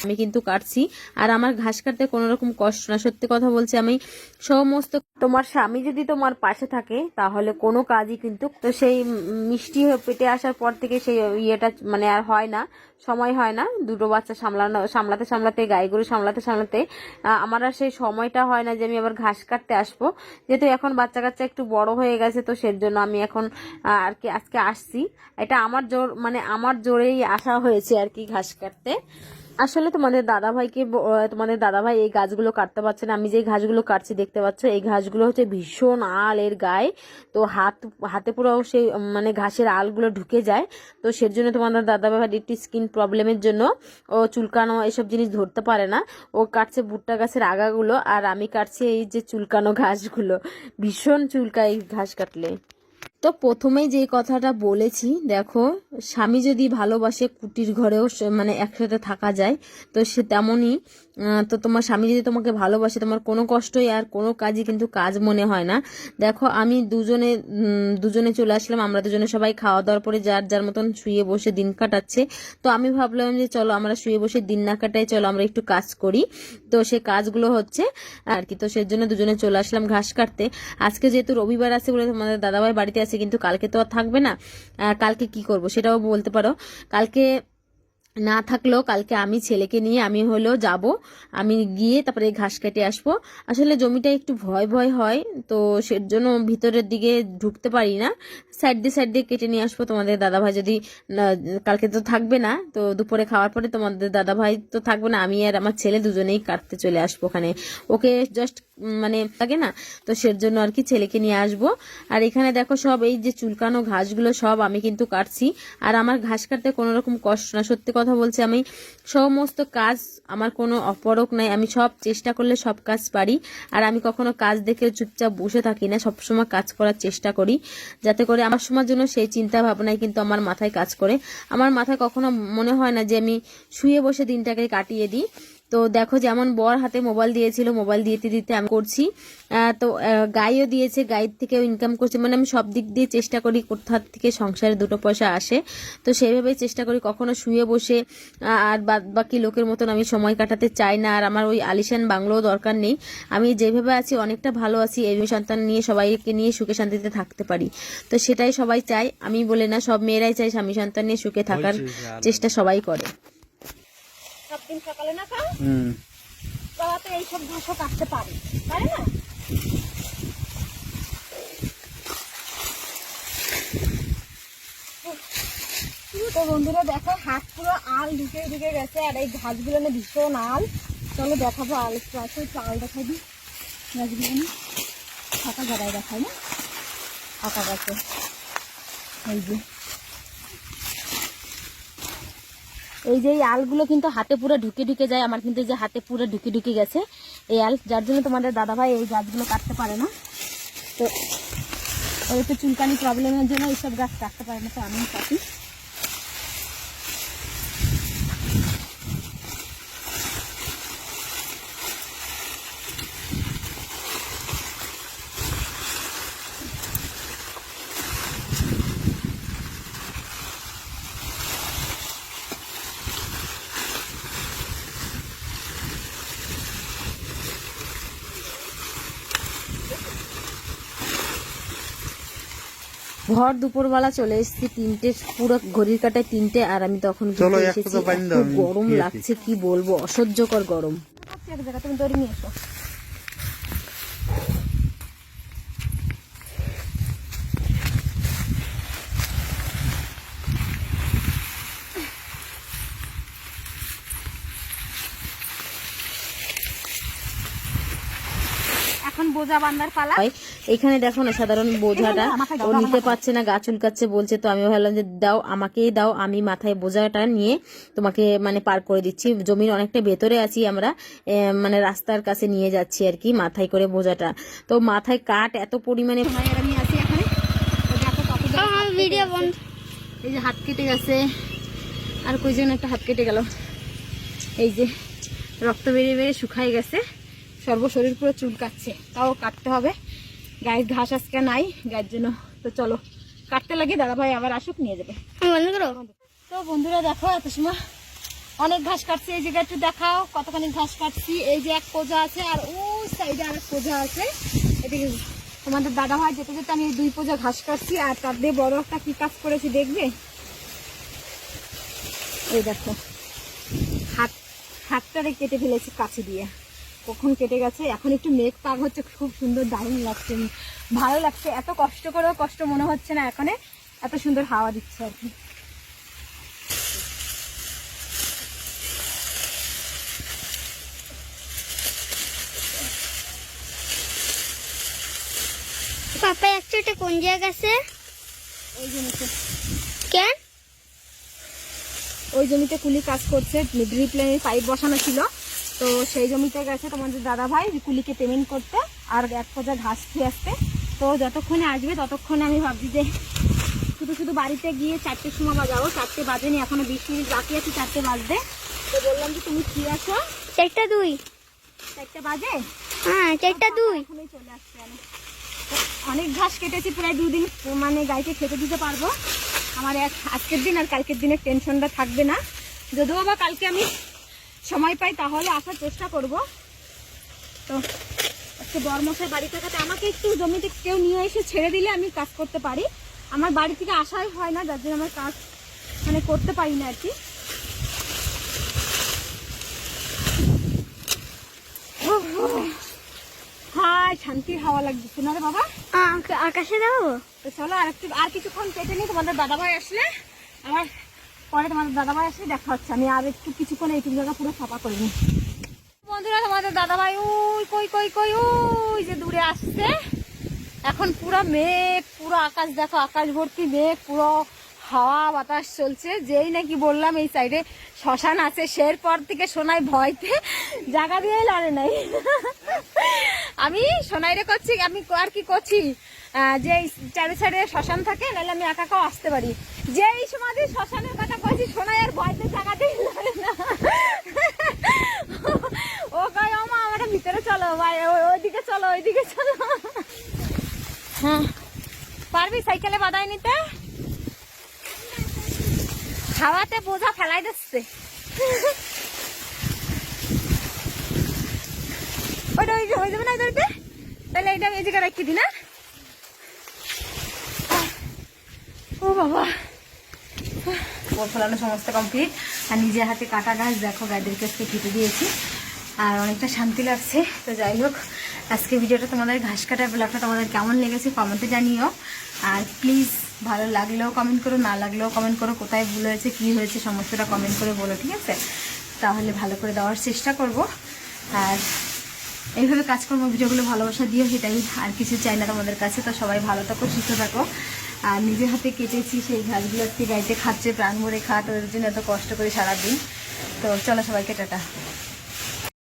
আমি কিন্তু কাটছি। আর আমার ঘাস কাটতে কোনো রকম কষ্ট না, সত্যি কথা বলছি। আমি সমস্ত, তোমার স্বামী যদি তোমার পাশে থাকে তাহলে কোনো কাজই কিন্তু, তো সেই মিষ্টি হয়ে পেটে আসার পর থেকে সেই ইয়েটা মানে আর হয় না, সময় হয় না। দুটো বাচ্চা সামলাতে সামলাতে গাইগুলো সামলাতে আমার আর সেই সময়টা হয় না যে আমি আবার ঘাস কাটতে আসবো। যেহেতু এখন বাচ্চা কাচ্চা একটু বড় হয়ে গেছে, তো সেজন্য আমি এখন আর কি আজকে আসছি। এটা আমার জোর, মানে আমার জোরেই আসা হয়েছে আর কি ঘাস কাটতে। আসলে তোমাদের দাদাভাই এই গাছগুলো কাটতে পারছে না। আমি যে ঘাসগুলো কাটছি দেখতে পাচ্ছ, এই ঘাসগুলো হচ্ছে ভীষণ আল এর গায়ে, তো হাতে পুরো সেই মানে ঘাসের আলগুলো ঢুকে যায়। তো সের জন্য তোমাদের দাদাভাই একটি স্কিন প্রবলেমের জন্য ও চুলকানো এসব জিনিস ধরতে পারে না। ও কাটছে ভুট্টা গাছের আগাগুলো, আর আমি কাটছি এই যে চুলকানো ঘাসগুলো। ভীষণ চুলকায় এই ঘাস কাটলে। তো প্রথমেই যে কথাটা বলেছি, দেখো স্বামী যদি ভালোবাসে কুটির ঘরেও মানে একসাথে থাকা যায়, তো সে তেমনই। তো তোমার স্বামী যদি তোমাকে ভালোবাসে, তোমার কোনো কষ্টই আর কোনো কাজই কিন্তু কাজ মনে হয় না। দেখো আমি দুজনে চলে আসলাম, আমরা দুজনে সবাই খাওয়া দাওয়ার পরে যার যার মতন শুয়ে বসে দিন কাটাচ্ছে। তো আমি ভাবলাম যে চলো আমরা শুয়ে বসে দিন না কাটাই, চলো আমরা একটু কাজ করি। তো সে কাজগুলো হচ্ছে আর কি, তো সেজন্য দুজনে চলে আসলাম ঘাস কাটতে। আজকে যেহেতু রবিবার আছে বলে তোমাদের দাদাভাই বাড়িতে আছে, কিন্তু কালকে তো আর থাকবে না। কালকে কি করব সেটাও বলতে পারো। কালকে না থাকলেও কালকে আমি ছেলেকে নিয়ে আমি যাব, আমি গিয়ে তারপরে ঘাস কেটে আসবো। আসলে জমিটা একটু ভয় ভয় হয়, তো সেজন্য ভিতরের দিকে ঢুকতে পারি না, সাইড দিয়ে কেটে নিয়ে আসবো। তোমাদের দাদাভাই যদি কালকে তো থাকবে না, তো দুপুরে খাওয়ার পরে তোমাদের দাদাভাই তো থাকবে না, আমি আর আমার ছেলে দুজনেই কাটতে চলে আসবো ওখানে। ওকে জাস্ট মানে লাগে না, তো সের জন্য আর কি ছেলেকে নিয়ে আসবো। আর এখানে দেখো সব এই যে চুলকানো ঘাসগুলো সব আমি কিন্তু কাটছি। আর আমার ঘাস কাটতে কোনো রকম কষ্ট না, সত্যি কথা বলছি। আমি সমস্ত কাজ, আমার কোনো অপরক নাই, আমি সব চেষ্টা করলে সব কাজ পারি। আর আমি কখনো কাজ দেখে চুপচাপ বসে থাকি না, সবসময় কাজ করার চেষ্টা করি, যাতে করে আমার সময়ের জন্য সেই চিন্তা ভাবনাই কিন্তু আমার মাথায় কাজ করে। আমার মাথায় কখনো মনে হয় না যে আমি শুয়ে বসে দিনটাকে কাটিয়ে দিই। তো দেখো যেমন বর হাতে মোবাইল দিয়েছিল, মোবাইল দিতে আমি করছি। তো গাইও দিয়েছে, গাইড থেকেও ইনকাম করছে, মানে আমি সব দিক দিয়ে চেষ্টা করি কোথা থেকে সংসারে দুটো পয়সা আসে। তো সেইভাবেই চেষ্টা করি, কখনো শুয়ে বসে আর বাকি লোকের মতন আমি সময় কাটাতে চাই না। আর আমার ওই আলিশান বাংলোও দরকার নেই, আমি যেভাবে আছি অনেকটা ভালো আছি, এই সন্তান নিয়ে সবাইকে নিয়ে সুখে শান্তিতে থাকতে পারি। তো সেটাই সবাই চায়, আমি বলে না, সব মেয়েরাই চায় স্বামী সন্তান নিয়ে সুখে থাকার চেষ্টা সবাই করে। সবদিন সকালে না খাও, বাবা তো এইসব ঘাসও কাটতে পারে না। তো বন্ধুরা দেখো হাত পুরো আল ঢুকে গেছে, আর এই ঘাসগুলো না ভীষণ আল। চলো দেখাবো আল, একটু আসো, একটু আল দেখাই দিই। গাছগুলো না ফাঁকা জায়গায় দেখায় না, ফাঁকা গাছে এই যে এই আলগুলো কিন্তু হাতে পুরো ঢুকে যায়। আমার কিন্তু যে হাতে পুরো ঢুকে গেছে এই আল, যার জন্য তোমাদের দাদাভাই এই গাছগুলো কাটতে পারে না। তো ওর একটু চুলকানি প্রবলেমের জন্য এইসব গাছ কাটতে পারে না, তো আমি কাটি। ভর দুপুরবেলা চলে এসেছি, 3টে, পুরো ঘড়ির কাটায় 3টে, আর আমি তখন এসেছি। খুব গরম লাগছে, কি বলবো, অসহ্যকর গরম। এক জায়গা তুমি দড়ি নিয়ে এসো। এখন বোঝা বান্দার পালা। এখানে দেখো না সাধারণ বোঝাটা ও নিতে পারছে না, গা চুলকাচ্ছে বলছে। তো আমি ভাবলাম যে দাও, আমাকেই দাও, আমি মাথায় বোঝাটা নিয়ে তোমাকে মানে পার করে দিচ্ছি। জমির অনেকটা ভেতরে আছি আমরা, মানে রাস্তার কাছে নিয়ে যাচ্ছি আর কি মাথায় করে বোঝাটা। তো মাথায় কাঠ এত পরিমাণে, আমি আছি এখানে, এই যে হাত কেটে গেছে, আর কই যেন একটা হাত কেটে গেল, এই যে রক্ত বেরিয়ে শুকাই গেছে, সর্বশরীর পুরো চুলকাচ্ছে, তাও কাটতে হবে। গায়ের ঘাস আজকে নাই গায়ের জন্য, তো চলো কাটতে লাগে, দাদাভাই আবার আসুক নিয়ে যাবে। তো বন্ধুরা দেখো এত সময় অনেক ঘাস কাটছি। এই জায়গায় একটু দেখাও কতখানি ঘাস কাটছি। এই যে এক পোজা আছে আর ওই সাইডে আর এক পোজা আছে। এদিকে তোমাদের দাদা ভাই যেতে যেতে আমি 2 পোজা ঘাস কাটছি। আর তার দিয়ে বড় একটা কি কাজ করেছি দেখবে, এই দেখো হাতটারে কেটে ফেলেছি কাছে দিয়ে, কখন কেটে গেছে। এখন একটু মেঘ পাগ হচ্ছে, খুব সুন্দর দারুণ লাগছে, ভালো লাগছে। এত কষ্ট করেও কষ্ট মনে হচ্ছে না, এখন এত সুন্দর হাওয়া দিচ্ছে আর কি। পাপা একটা কোন জায়গা আছে? ওই জমিতে। কেন? ওই জমিতে কুলি কাজ করছে, ড্রিপ লাইনের পাইপ বসানো ছিল, তো সেই জমিতে গেছে তোমাদের দাদা ভাই কুলিকে পেমেন্ট করতে আর 1 পোজা ঘাস খেয়ে আসতে। তো যতক্ষণে আসবে ততক্ষণে আমি ভাবছি যে শুধু বাড়িতে গিয়ে 4টের সময় বাজাবো। 4টে বাজেনি, এখনো 20 মিনিট বাকি আছে 4টে বাজতে। তো বললাম যে তুমি ফ্রি আছো? 4টা 2। 4টে বাজে? হ্যাঁ 4টা 2। এখনই চলে আসছে। আমি অনেক ঘাস কেটেছি, প্রায় 2 দিন মানে গাইকে খেতে দিতে পারবো। আমার আজকের দিন আর কালকের দিনের টেনশনটা থাকবে না। যদিও বা কালকে আমি সময় পাই তাহলে আসার চেষ্টা করব। তো আজকে বড়মশাই বাড়ি থাকাতে আমাকে একটু জমিতে কেউ নিয়ে এসে ছেড়ে দিলে আমি কাজ করতে পারি। আমার বাড়ি থেকে আসাই হয় না, যার জন্য আমার কাজ মানে করতে পারি না আর কি। হ্যাঁ শান্তির হাওয়া লাগছে না রে বাবা। আকাশে দাও। তো চলো আর কিছুক্ষণ কেটে নিই, তোমাদের দাদাভাই আসলে আমার পরে তোমাদের দাদাভাই আসলে দেখা হচ্ছে। আমি আর একটু কিছুক্ষণ এইটুকু জায়গা পুরো ফাঁপা করে নিই। বন্ধুরা তোমাদের দাদাভাই ওই কই ওই যে দূরে আসছে। এখন পুরো মেঘ, পুরো আকাশ দেখো, আকাশ ভর্তি মেঘ, পুরো হাওয়া বাতাস চলছে। যেই নাকি বললাম এই সাইডে শ্মশান আছে, সের পর থেকে সোনাই ভয়তে জায়গা দিয়ে লড়ে নাই। আমি সোনাইরে করছি, আমি আর কি করছি, যে চারি সাইডে শ্মশান থাকে, নাহলে আমি একা একাও আসতে পারি। যেই সময় শ্মশানের কথা বলছি সোনাই আর ভয়তে জায়গা দিয়ে লড়ে না। ও কয় ও মা আমাকে ভিতরে চলো ভাই, ওইদিকে চলো ওইদিকে চলো। হ্যাঁ পারবি সাইকেলে বাদাই নিতে? হাওয়াতে বোঝা ফেলাই দিচ্ছে। ওইটা হয়ে যাবে না ধরতে, তাহলে এইটা এই জায়গায় রাখি দি না। ও বাবা, ওর ফলানো সমস্ত কমপ্লিট। আর নিজের হাতে কাটা গাছ দেখো, গাইদেরকে আজকে কেটে দিয়েছি আর অনেকটা শান্তি লাগছে। তো যাই হোক, আজকে ভিডিওটা তোমাদের ঘাস কাটার ব্লগটা তোমাদের কেমন লেগেছে কমেন্টে জানিও। আর প্লিজ ভালো লাগলেও কমেন্ট করো, না লাগলেও কমেন্ট করো, কোথায় ভুল হয়েছে কী হয়েছে সমস্তটা কমেন্ট করে বলো, ঠিক আছে? তাহলে ভালো করে দেওয়ার চেষ্টা করব। আর এইভাবে কাজকর্ম ভিডিওগুলো ভালোবাসা দিও, সেটাই আর কিছু চাই না তোমাদের কাছে। তো সবাই ভালো থাকো, সুস্থ থাকো। আর নিজের হাতে কেটেছি সেই ঘাসগুলো আজকে গাইতে খাচ্ছে, প্রাণ ভরে খাট, ওদের জন্য এত কষ্ট করে সারাদিন। তো চলো সবাইকে টাটা।